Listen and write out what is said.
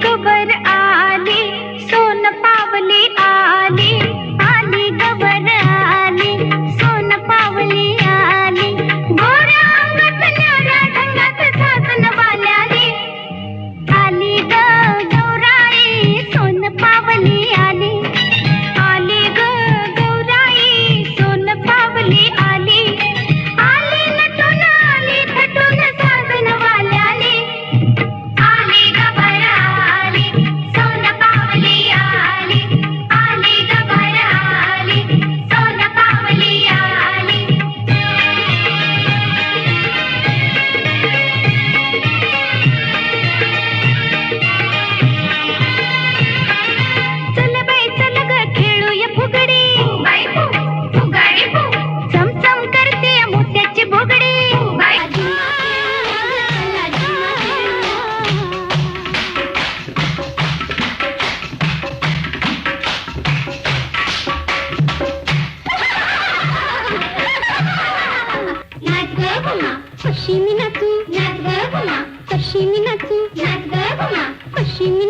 गबर आली, सोन पावली आली, आली गबर आली, सोन पावली आली, गोऱ्या अंगात न्याऱ्या ढंगात सासन वाल्याली, आली ग गौराई सोन पावली आली, आली ग गौराई सोन पावली आली, आली नटून आली थटून सासन वाल्याली, आली गबर आली, सोन पावली आली, आली गबर आली, सोन पावली आली. चल बाई चल ग खेळूया फुगडी, बाई फुगाडी चमचम करते मोत्याची बुगडी, बाई नाच ग गुमा कशी मी नाचू, नाच ग गुमा कशी मी नाचू, नाच ग गुमा कशी मी